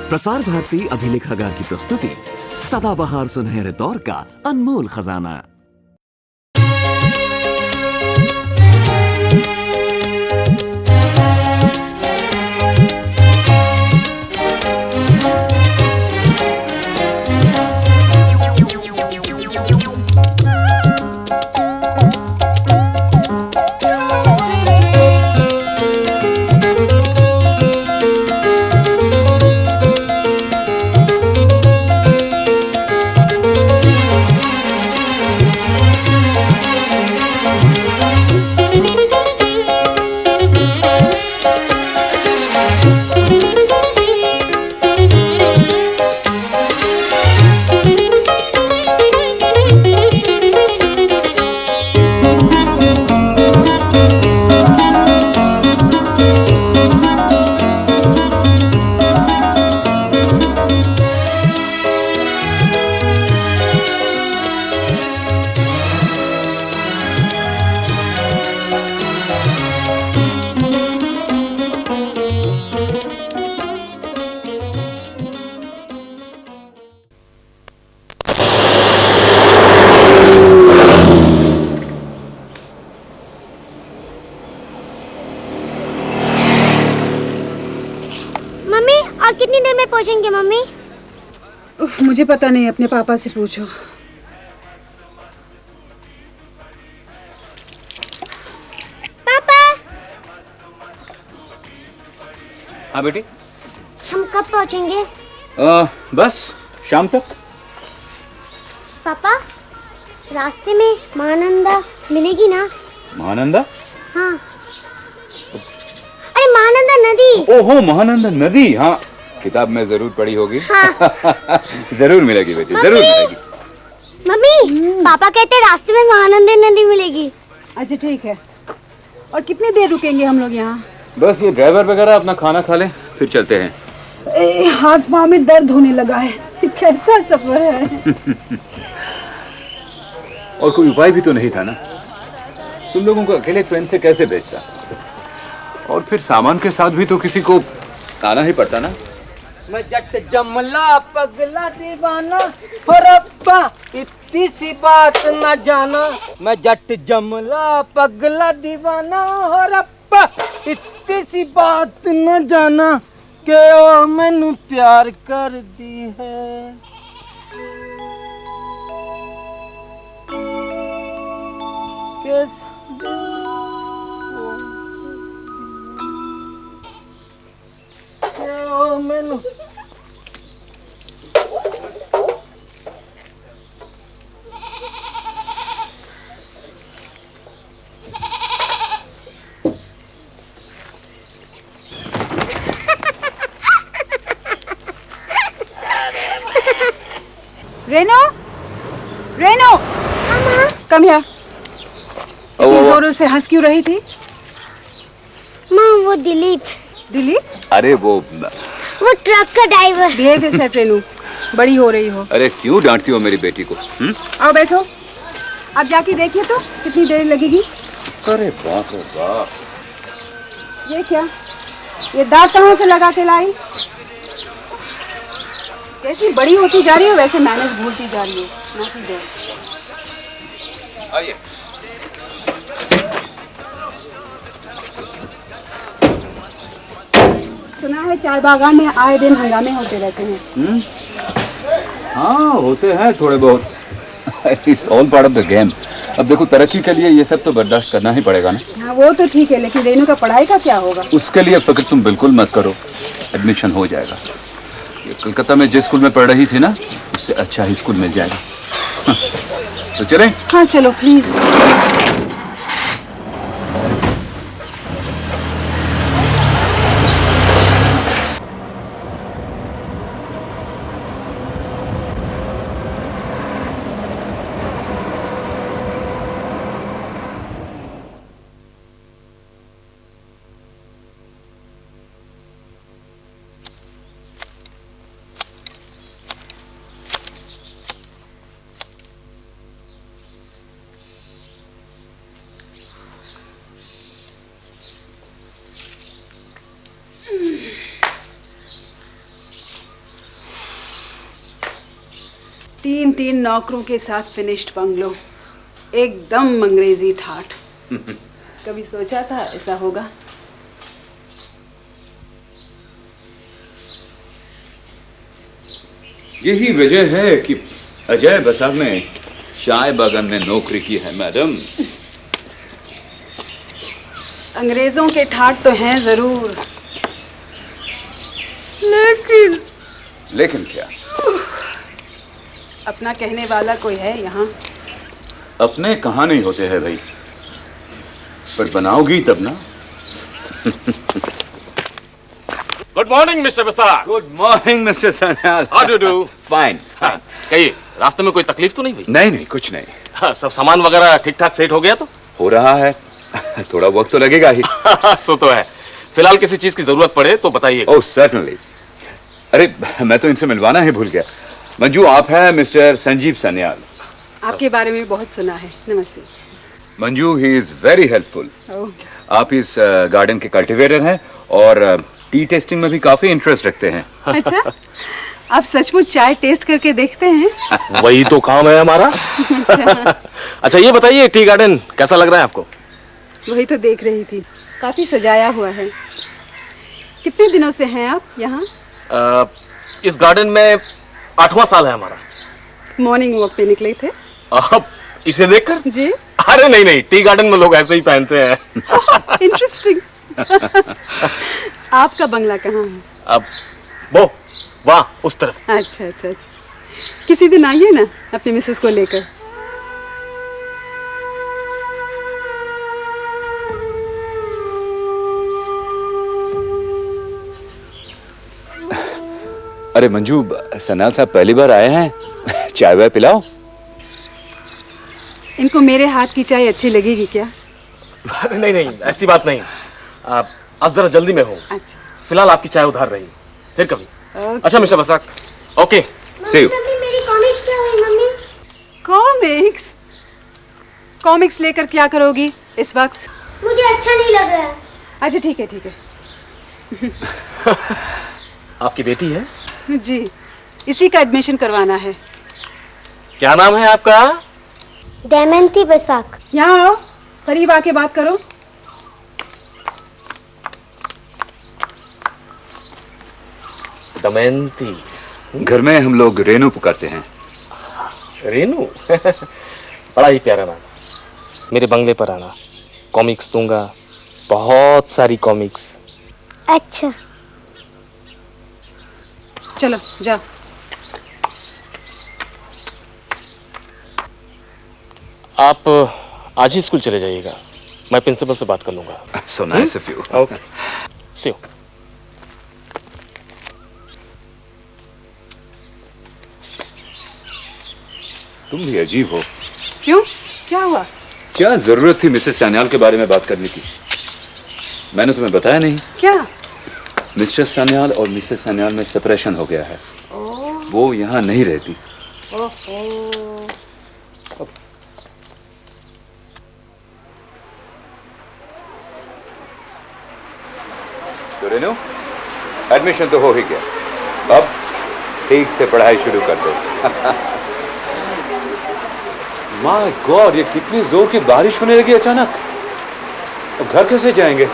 प्रसार भारती अभिलेखागार की प्रस्तुति सदाबहार सुनहरे दौर का अनमोल खजाना। और कितनी देर में पहुंचेंगे मम्मी? मुझे पता नहीं, अपने पापा से पूछो। पापा। हाँ बेटी। हम कब पहुंचेंगे? बस शाम तक। पापा, रास्ते में महानंदा मिलेगी ना? महानंदा? हाँ। अरे महानंदा नदी। ओहो, महानंदा नदी। हाँ, किताब में जरूर पढ़ी होगी। हाँ। जरूर मिलेगी बेटी, जरूर मिलेगी। मम्मी, पापा कहते हैं रास्ते में महानंदा नदी मिलेगी। अच्छा ठीक है। और कितनी देर रुकेंगे हम लोग यहाँ? बस ये ड्राइवर वगैरह अपना खाना खा लें, फिर चलते हैं। हाथ पाँव में दर्द होने लगा है। कैसा सफर है। और कोई उपाय भी तो नहीं था ना, तुम लोगों को अकेले ट्रेन से कैसे भेजता? और फिर सामान के साथ भी तो किसी को आना ही पड़ता ना। मैं जट जमला पगला दीवाना हो रब्बा, इतनी सी बात न जाना। मैं जट जमला पगला दीवाना हो रब्बा, इतनी सी बात न जाना कि ओ मैनू प्यार कर दी है। मैनू रेनो, रेनो, कम यहाँ। इतनी जोरों से हंस क्यों रही थी? माँ, वो दिलीप। दिलीप? अरे वो ट्रक का ड्राइवर। बिहेव योरसेल्फ रेनू, बड़ी हो रही हो। अरे क्यों डांटती हो मेरी बेटी को? आओ बैठो। अब जाके देखिए तो कितनी देर लगेगी। अरे बाप रे बाप। ये क्या? ये दांत कहाँ से लगा के लाई? कैसी बड़ी होती जा रही हो, वैसे मैनेज भूलती जा रही हो। नोटी दे। आइए। सुना है चाय बागान में आए दिन हंगामे होते रहते हैं। हाँ, होते हैं थोड़े बहुत। It's all part of the game. अब देखो, तरक्की के लिए ये सब तो बर्दाश्त करना ही पड़ेगा ना। हाँ वो तो ठीक है, लेकिन रेनू का पढ़ाई का क्या होगा? उसके लिए फिक्र तुम बिल्कुल मत करो, एडमिशन हो जाएगा। ये कलकत्ता में जिस स्कूल में पढ़ रही थी ना, उससे अच्छा ही स्कूल मिल जाएगा। तो चलें? हाँ चलो प्लीज। 3 नौकरों के साथ फिनिश्ड बंगलो, एकदम अंग्रेजी ठाठ। कभी सोचा था ऐसा होगा? यही वजह है कि अजय बसाक ने चाय बागान में नौकरी की है मैडम। अंग्रेजों के ठाठ तो हैं जरूर, लेकिन क्या? अपना कहने वाला कोई है यहाँ? अपने कहाँ नहीं होते हैं भाई, पर बनाओगी तब ना। Good morning mister Basak. Good morning mister Sanyal. How do do? Fine. कहिए, रास्ते में कोई तकलीफ तो नहीं हुई? नहीं कुछ नहीं। हाँ, सब सामान वगैरह ठीक ठाक सेट हो गया तो? हो रहा है, थोड़ा वक्त तो लगेगा ही। सो तो है। फिलहाल किसी चीज की जरूरत पड़े तो बताइए। ओह सर्टनली। अरे मैं तो इनसे मिलवाना ही भूल गया। मंजू, आप हैं मिस्टर संजीव सन्याल। आपके बारे में बहुत सुना है। नमस्ते। Manju, he is very helpful. Oh, आप इस गार्डन के कल्टीवेटर हैं और टी टेस्टिंग में भी काफी इंटरेस्ट रखते हैं। अच्छा, आप सचमुच चाय टेस्ट करके देखते हैं? वही तो काम है हमारा। अच्छा ये बताइए, टी गार्डन कैसा लग रहा है आपको? वही तो देख रही थी, काफी सजाया हुआ है। कितने दिनों से हैं आप यहाँ? इस गार्डन में 8वां साल है हमारा। मॉर्निंग वॉक पे निकले थे? अब इसे देखकर? जी। अरे नहीं, टी गार्डन में लोग ऐसे ही पहनते हैं। इंटरेस्टिंग। आपका बंगला कहाँ है? अब वो वाह उस तरफ। अच्छा, किसी दिन आइए ना अपनी मिसेस को लेकर। अरे मंजू, सन्याल साहब पहली बार आए हैं, चाय वाय पिलाओ। इनको मेरे हाथ की चाय अच्छी लगेगी क्या? नहीं, ऐसी बात नहीं। आज जरा जल्दी में हूँ। अच्छा, फिलहाल आपकी चाय उधार रही, फिर कभी। ओके। अच्छा mister Basak, okay. See you. Mummy, मेरी कॉमिक्स क्या हुई मम्मी? कॉमिक्स लेकर क्या करोगी इस वक्त? मुझे अच्छा नहीं लग रहा है। अच्छा ठीक है। आपकी बेटी है? जी, इसी का एडमिशन करवाना है। क्या नाम है आपका? दमयंती बसाक। यहाँ आओ, करीब आके बात करो। दमयंती। घर में हम लोग रेनू पुकारते हैं। रेनू? बड़ा ही प्यारा नाम। मेरे बंगले पर आना, कॉमिक्स दूंगा, बहुत सारी कॉमिक्स। अच्छा, चलो जाओ। आप आज ही स्कूल चले जाइएगा, मैं प्रिंसिपल से बात कर लूंगा। So nice of you. Okay, see you. तुम भी अजीब हो। क्यों, क्या हुआ? क्या जरूरत थी मिसेस सन्याल के बारे में बात करने की? मैंने तुम्हें बताया नहीं? क्या? मिस्टर सन्याल और मिसेस सन्याल में सेपरेशन हो गया है। वो यहाँ नहीं रहती। तो रेनू, एडमिशन तो हो ही गया, अब ठीक से पढ़ाई शुरू कर दो। माय गॉड, ये कितनी जोर की बारिश होने लगी अचानक। अब घर कैसे जाएंगे?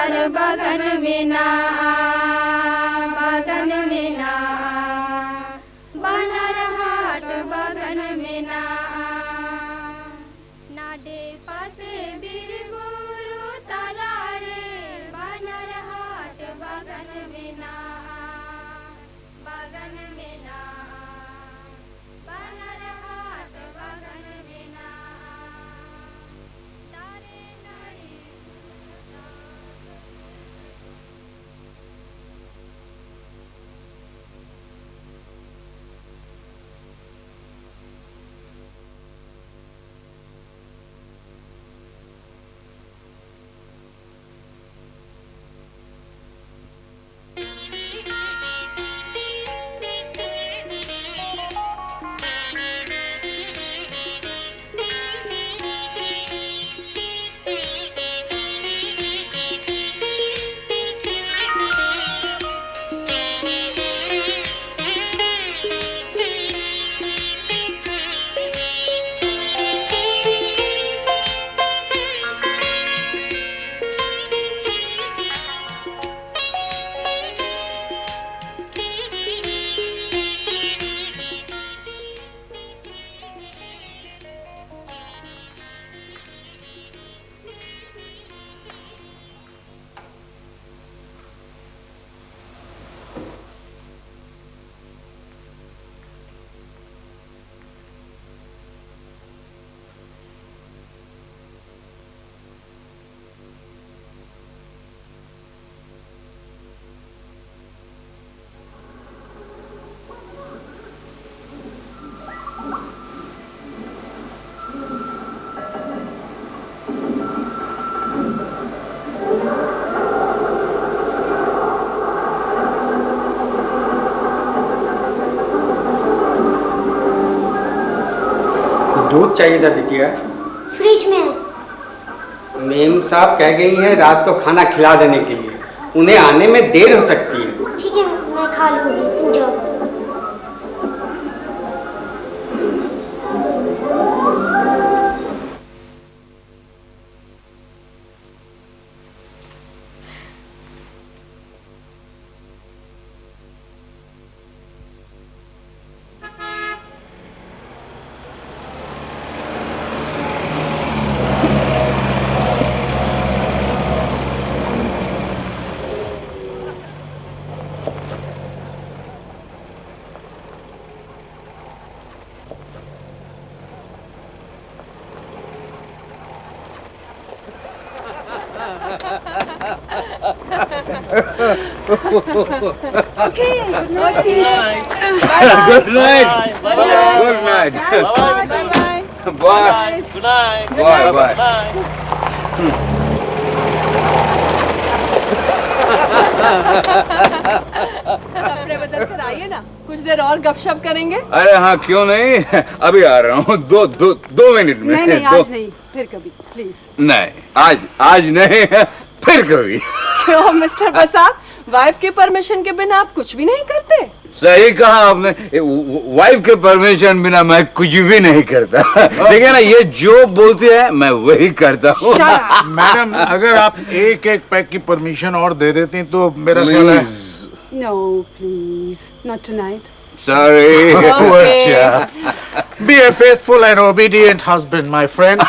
हर बगन में ना बगन में ना बनर हाट बगन में ना नाडे पास बीर गुरु तला रे बनर हाट बगन में ना बगन में ना बनर हाट बगन में ना तारे नाड़ी दूध चाहिए था बिटिया। फ्रिज में। मेम साहब कह गई हैं रात को खाना खिला देने के लिए, उन्हें आने में देर हो सकती है। ठीक है, मैं खा लूंगी, तुम जाओ। Okay, good night. Good night. Good night. Bye-bye. Bye. Good night. Bye. Bye. कपड़े बदल कर आइए ना, कुछ देर और गपशप करेंगे। अरे हाँ, क्यों नहीं, अभी आ रहा हूँ, दो मिनट में। नहीं, आज नहीं, फिर कभी, प्लीज। नहीं, आज नहीं, फिर कभी। क्यों मिस्टर बसाक, वाइफ के परमिशन के बिना आप कुछ भी नहीं करते? सही कहा आपने, वाइफ के परमिशन बिना मैं कुछ भी नहीं करता। देखिए ना, ये जो बोलती है मैं वही करता हूँ। मैडम, अगर आप एक पैक की परमिशन और दे देती तो मेरा ख्याल है। No, please, not tonight. Sorry. Okay. Be a faithful and obedient husband, my friend.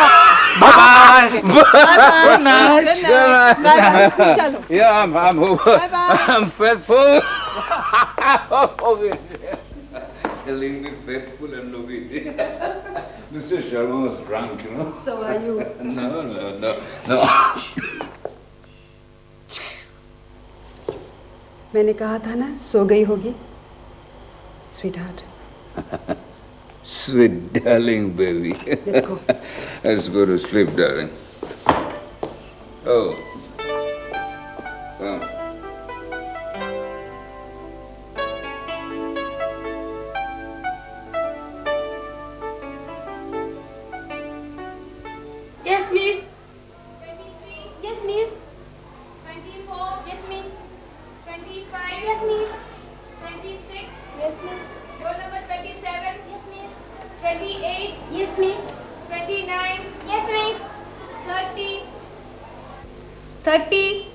Bye-bye. Good night. Good night. Bye-bye. चलो. Yeah, I'm Bye-bye. I'm faithful. Telling me faithful and obedient. Mr. Sharma was drunk, you know. So are you? No. मैंने कहा था ना, सो गई होगी, sweetheart. Sweet darling baby. Let's go. Let's go to sleep, darling. Oh. Come. Yes, miss. 23. Yes, miss. 24. Yes, miss. 25. Yes, miss. 26. Yes, miss. Roll number 27. Yes, miss. 28. Yes, miss. 29. Yes, miss. 30. 30.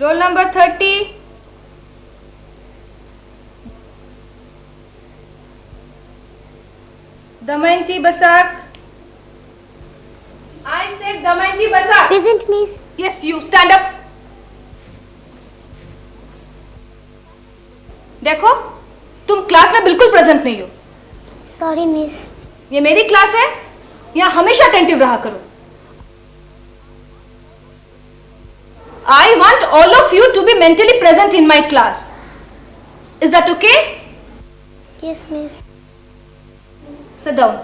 Roll number 30. Damayanti Basak. I said Damayanti Basak. Present, miss. Yes, you stand up. देखो, तुम class में बिल्कुल present नहीं हो। Sorry, miss. ये मेरी class है, यहाँ हमेशा अटेंटिव रहा करो। I want all of you to be mentally present in my class. Is that okay? Yes, miss. Sit down.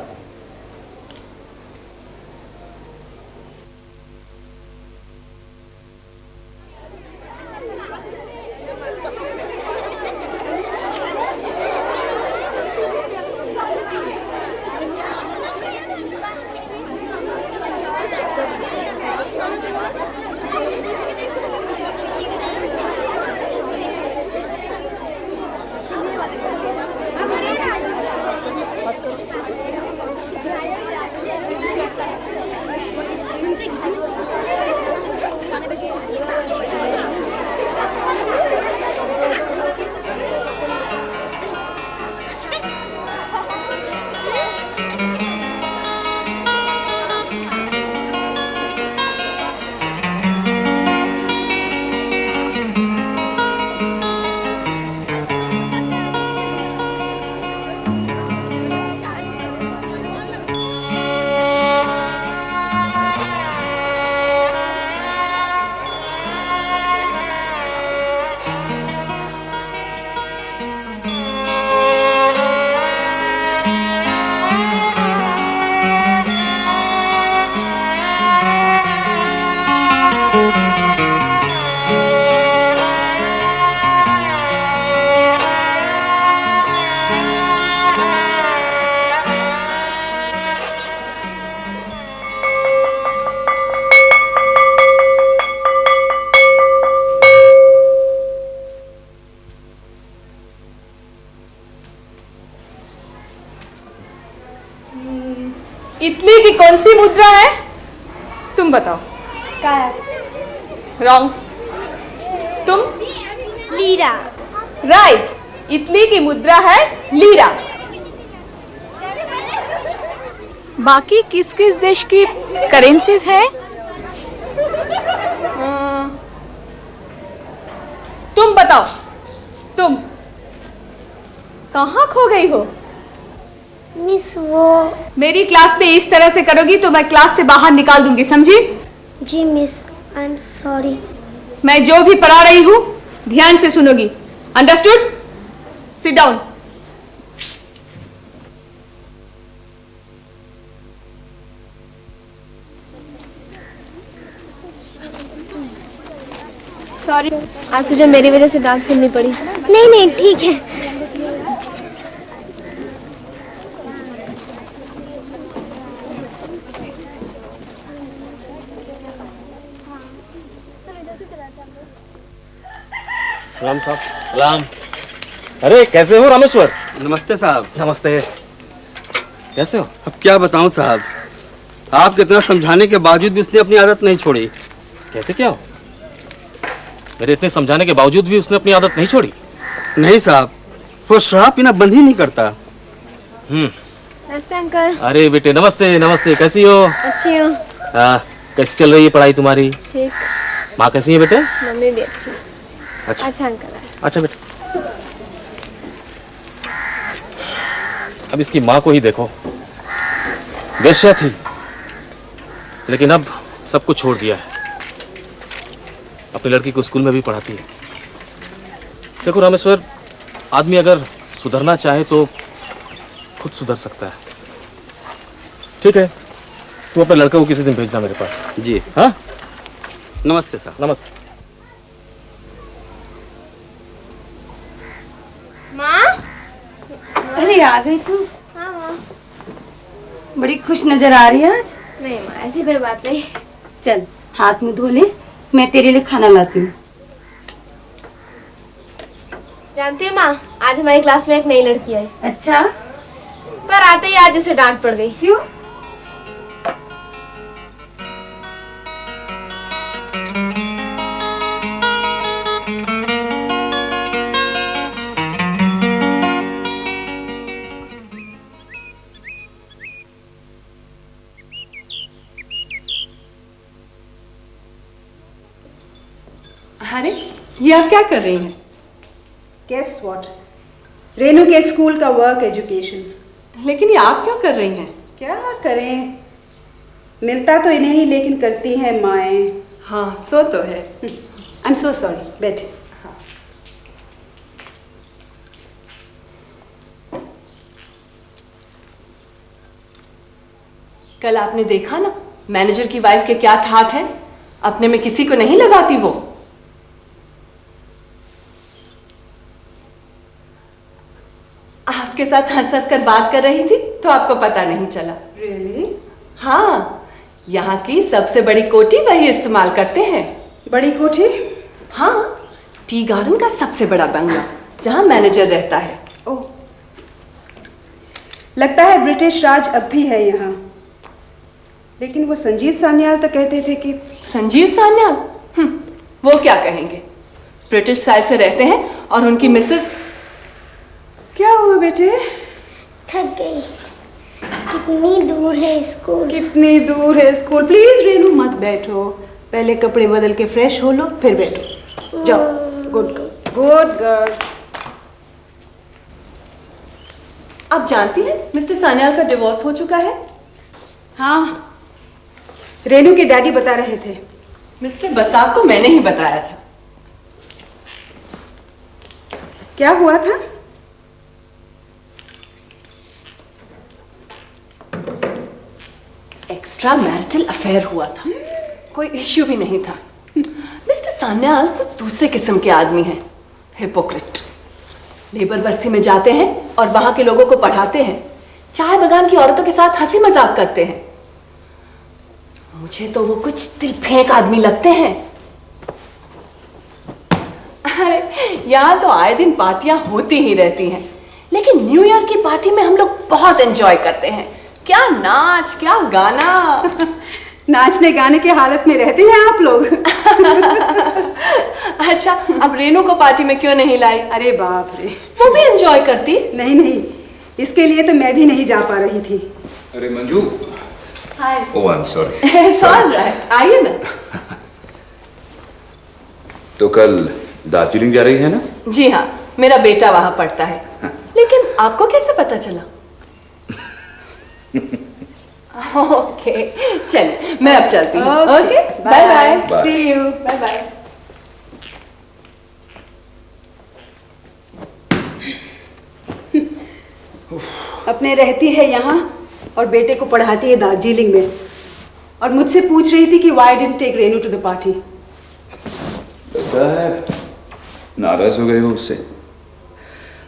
Italy की कौन सी मुद्रा है? तुम बताओ। रॉन्ग। तुम? लीरा। राइट। इटली की मुद्रा है लीरा। बाकी किस किस देश की करेंसीज हैं? तुम बताओ। तुम कहाँ खो गई हो? मिस वो। मेरी क्लास में इस तरह से करोगी तो मैं क्लास से बाहर निकाल दूंगी, समझी? जी मिस, आई एम सॉरी। मैं जो भी पढ़ा रही हूँ ध्यान से सुनोगी, अंडरस्टूड? Sit down. सॉरी, आज तुझे मेरी वजह से डांट सुननी पड़ी। नहीं नहीं ठीक है। सलाम साहब। सलाम। अरे कैसे हो रामेश्वर? नमस्ते साहब। नमस्ते। कैसे हो? अब क्या बताऊं साहब, आप कितना समझाने के बावजूद भी उसने अपनी आदत नहीं छोड़ी। कहते क्या हो? मेरे इतने समझाने के बावजूद भी उसने अपनी आदत नहीं छोड़ी? नहीं साहब, वो शराब पीना बंद ही नहीं करता। नमस्ते अंकल। अरे बेटे नमस्ते। नमस्ते, कैसी हो? अच्छी हो? कैसी चल रही है पढ़ाई तुम्हारी? ठीक। माँ कैसी है बेटे? मम्मी भी अच्छी। अच्छा। अच्छा अंकल। अच्छा बेटे, अब इसकी माँ को ही देखो, वेश्या थी लेकिन अब सब कुछ छोड़ दिया है। अपनी लड़की को स्कूल में भी पढ़ाती है। देखो रामेश्वर, आदमी अगर सुधरना चाहे तो खुद सुधर सकता है। ठीक है, तू अपने लड़के को किसी दिन भेजना मेरे पास। जी हाँ। नमस्ते साहब। नमस्ते। माँ। अरे आ गई तू? हाँ माँ। बड़ी खुश नजर आ रही है आज। नहीं माँ, ऐसी कोई बात नहीं। चल हाथ मुंह धो ले, मैं तेरे लिए खाना लाती हूँ। जानती हो माँ, आज हमारी क्लास में एक नई लड़की आई। अच्छा? पर आते ही आज उसे डांट पड़ गई। क्यों? अरे ये आप क्या कर रही हैं? Guess what? रेनू के स्कूल का वर्क एजुकेशन। लेकिन ये आप क्यों कर रही हैं? क्या करें, मिलता तो इन्हें ही लेकिन करती हैं माएँ। हाँ सो तो है। आई एम सो सॉरी, बैठे। कल आपने देखा ना मैनेजर की वाइफ के क्या ठाठ है, अपने में किसी को नहीं लगाती वो। आपके साथ हंस हंस कर बात कर रही थी तो आपको पता नहीं चला। Really? हाँ, यहाँ की सबसे बड़ी कोठी वही इस्तेमाल करते हैं। बड़ी कोठी? हाँ, टी गार्डन का सबसे बड़ा बंगला जहाँ मैनेजर रहता है। ओह, लगता है ब्रिटिश राज अब भी है यहाँ। लेकिन वो संजीव सान्याल तो कहते थे कि। संजीव सान्याल? वो क्या कहेंगे, ब्रिटिश साइड से रहते हैं और उनकी मिसेस। क्या हुआ बेटे? थक गई। कितनी दूर है स्कूल? कितनी दूर है स्कूल? प्लीज रेनू मत बैठो, पहले कपड़े बदल के फ्रेश हो लो फिर बैठो। जाओ। Good good girl. आप जानती हैं मिस्टर सान्याल का डिवोर्स हो चुका है? हाँ, रेनू के डैडी बता रहे थे। मिस्टर बसाक को मैंने ही बताया था। क्या हुआ था? एक्स्ट्रा मैरिटल अफेयर हुआ था, कोई इश्यू भी नहीं था। मिस्टर सान्याल कुछ दूसरे किस्म के आदमी हैं, हिपोक्रेट। लेबर बस्ती में जाते हैं और वहां के लोगों को पढ़ाते हैं, चाय बगान की औरतों के साथ हंसी मजाक करते हैं। मुझे तो वो कुछ दिल फेंक आदमी लगते हैं। अरे यहाँ तो आए दिन पार्टियां होती ही रहती हैं, लेकिन न्यू ईयर की पार्टी में हम लोग बहुत एंजॉय करते हैं। क्या नाच, क्या गाना। नाचने गाने की हालत में रहते हैं आप लोग। अच्छा, अब रेनू को पार्टी में क्यों नहीं लाई? अरे बाप रे, वो भी एंजॉय करती। नहीं नहीं, इसके लिए तो मैं भी नहीं जा पा रही थी। अरे मंजू। हाय। ओह आई एम सॉरी। सॉरी, आइए ना। तो कल दार्जिलिंग जा रही है ना? जी हाँ, मेरा बेटा वहां पढ़ता है। लेकिन आपको कैसे पता चला? ओके, चलिए मैं अब चलती हूँ। Okay, bye bye, see you, bye bye. अपने रहती है यहाँ और बेटे को पढ़ाती है दार्जिलिंग में, और मुझसे पूछ रही थी कि why didn't take Renu to the party. लगता है नाराज हो गए हो उससे।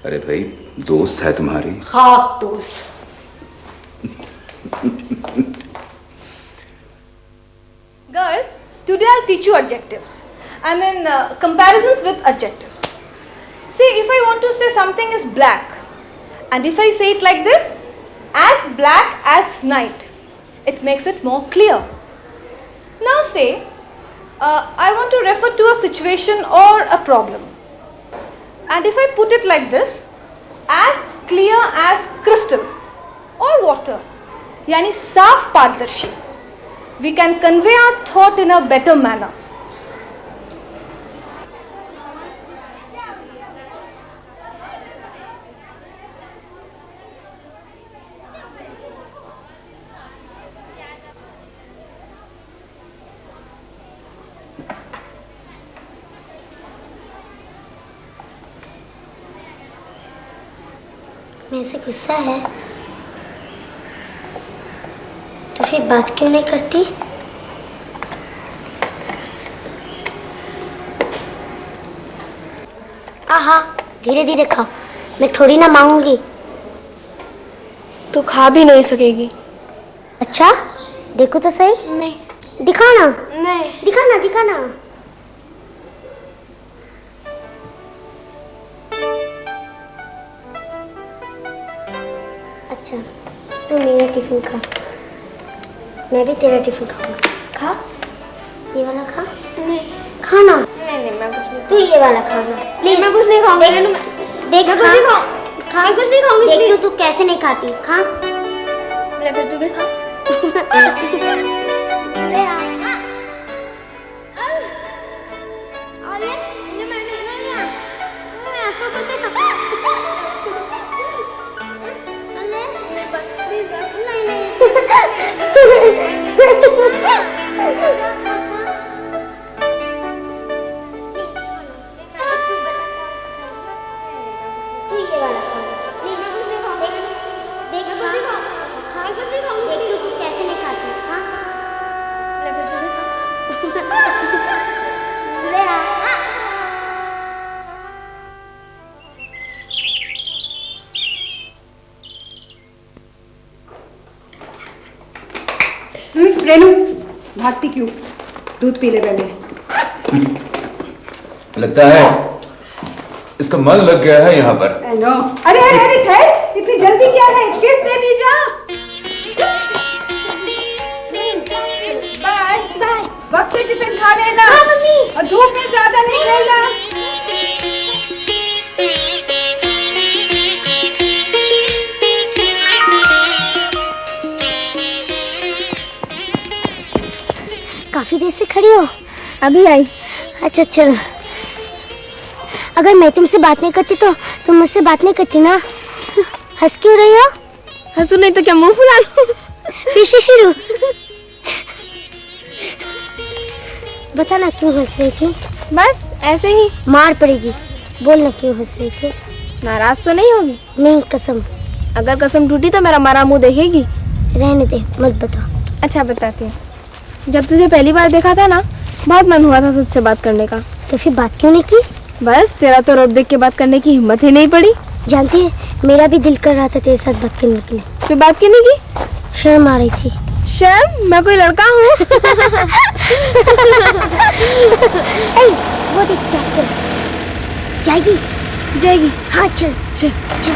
अरे भाई, दोस्त है तुम्हारी। खाक दोस्त। Girls, today I'll teach you adjectives. I mean comparisons with adjectives. See, if I want to say something is black, and if I say it like this, as black as night, it makes it more clear. Now say, I want to refer to a situation or a problem, and if I put it like this, as clear as crystal or water, yani saaf pardarshi, we can convey our thought in a better manner. मेरे से गुस्सा है तो फिर बात क्यों नहीं करती? आहा, धीरे धीरे खाओ, मैं थोड़ी ना मांगूंगी। तो खा भी नहीं सकेगी। अच्छा, देखो तो सही। नहीं। दिखाना। नहीं। दिखाना दिखाना। अच्छा, तू मेरा टिफिन खा, मैं भी तेरा टिफिन खाऊंगा। खा, ये वाला खा। नहीं। खाना। नहीं, मैं कुछ नहीं। तू ये वाला खाना प्लीज। मैं कुछ नहीं खाऊंगी। देख, मैं कुछ नहीं खाऊंगी। खा। मैं कुछ नहीं खाऊंगी। देख तू कैसे नहीं खाती। खा। ले फिर तू भी खा। ले आ। आर्यन, रेनू, भागती क्यों? दूध पी ले पहले। लगता है इसका मन लग गया है यहाँ पर। नो। अरे अरे अरे ठहर, इतनी जल्दी क्या है? किस दे दी जा। Bye bye. वक्त पे टिफिन खा लेना। हाँ मम्मी। और धूप में ज्यादा नहीं खेलना। काफी देर से खड़ी हो? अभी आई। अच्छा चल। अगर मैं तुमसे बात नहीं करती तो तुम मुझसे बात नहीं करती ना। हंस क्यों रही हो? हंसू नहीं तो क्या मुंह फुला लूं? फिर से शुरू। बता ना क्यों हंस रही थी? बस ऐसे ही। मार पड़ेगी। बोल ना क्यों हंस रही थी? नाराज तो नहीं होगी? नहीं कसम। अगर कसम टूटी तो मेरा मारा मुंह देखेगी? रहने दे, मत बता। अच्छा बताती हूँ। जब तुझे पहली बार देखा था ना, बहुत मन हुआ था तुझसे बात करने का। तो फिर बात क्यों नहीं की? बस तेरा तो रूप देख के बात करने की हिम्मत ही नहीं पड़ी। जानती है, मेरा भी दिल कर रहा था तेरे साथ बात करने के लिए। फिर बात क्यों नहीं की? शर्म आ रही थी। शर्म? मैं कोई लड़का हूँ? वो देख क्या कर। जाएगी? जाएगी? हाँ चल चल चल।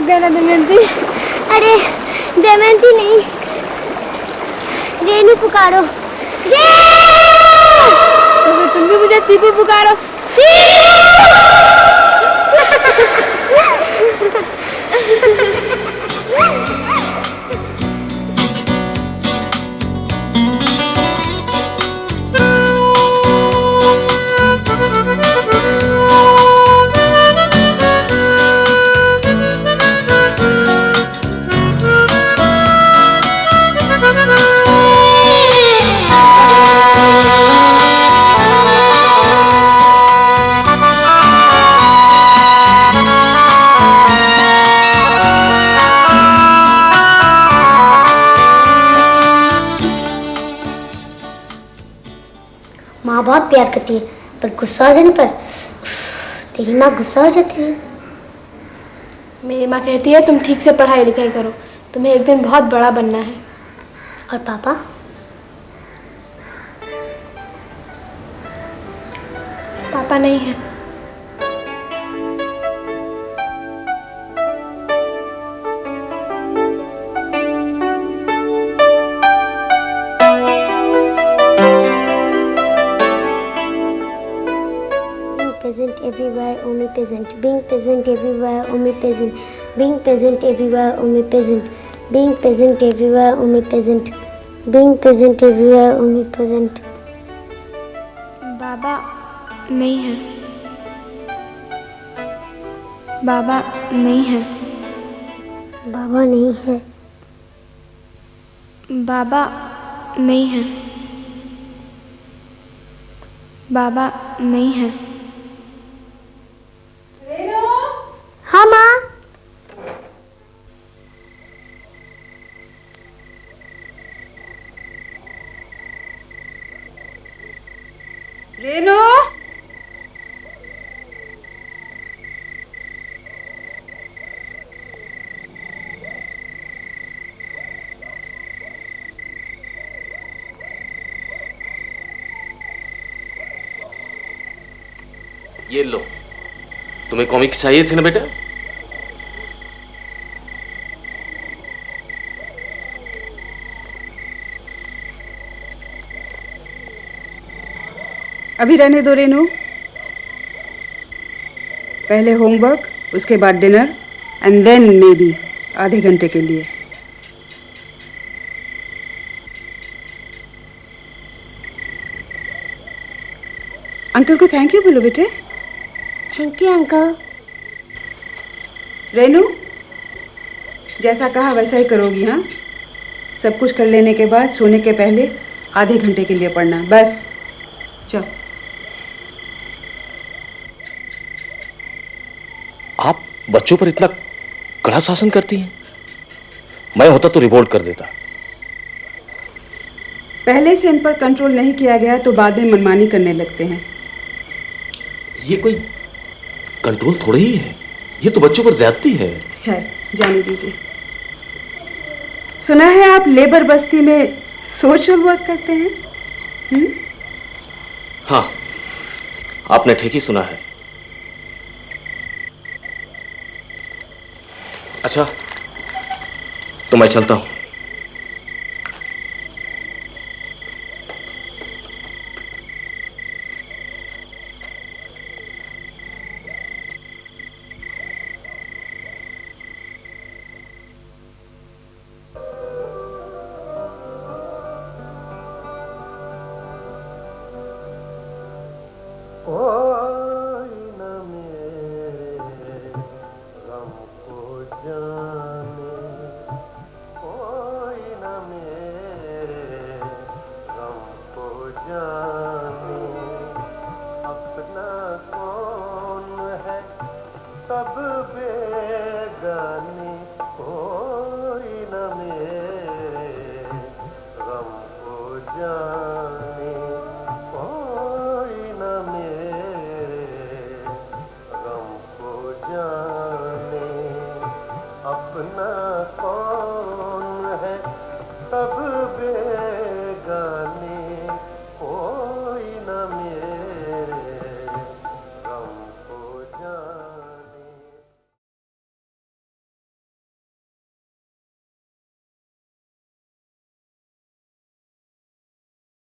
गया ना दमयंती? अरे दमयंती नहीं, रेनू पुकारो। तो फिर तुम भी मुझे चीकू पुकारो। माँ बहुत प्यार करती है, पर गुस्सा हो जाने पर तेरी माँ गुस्सा हो जाती है। मेरी माँ कहती है तुम ठीक से पढ़ाई लिखाई करो, तुम्हें एक दिन बहुत बड़ा बनना है। और पापा? पापा नहीं है। Present everywhere, omnipresent. Being present everywhere, omnipresent. Being present everywhere, omnipresent. Being present everywhere, omnipresent. Being present everywhere, omnipresent. बाबा नहीं है। बाबा नहीं है। बाबा नहीं है। बाबा नहीं है। बाबा नहीं है। हाँ माँ। रेनू, ये लो, तुम्हें कॉमिक्स चाहिए थे ना बेटा? अभी रहने दो रेनू। पहले होमवर्क, उसके बाद dinner and then maybe आधे घंटे के लिए। अंकल को थैंक यू बोलो बेटे। Thank you uncle. रेनू, जैसा कहा वैसा ही करोगी हाँ? सब कुछ कर लेने के बाद सोने के पहले आधे घंटे के लिए पढ़ना, बस। चलो। आप बच्चों पर इतना कड़ा शासन करती हैं? मैं होता तो रिवोल्ट कर देता। पहले से इन पर कंट्रोल नहीं किया गया तो बाद में मनमानी करने लगते हैं। ये कोई कंट्रोल थोड़ी ही है, ये तो बच्चों पर ज्यादती है। खैर, जाने दीजिए। सुना है आप लेबर बस्ती में सोशल वर्क करते हैं? हाँ, आपने ठीक ही सुना है। अच्छा, तो मैं चलता हूं।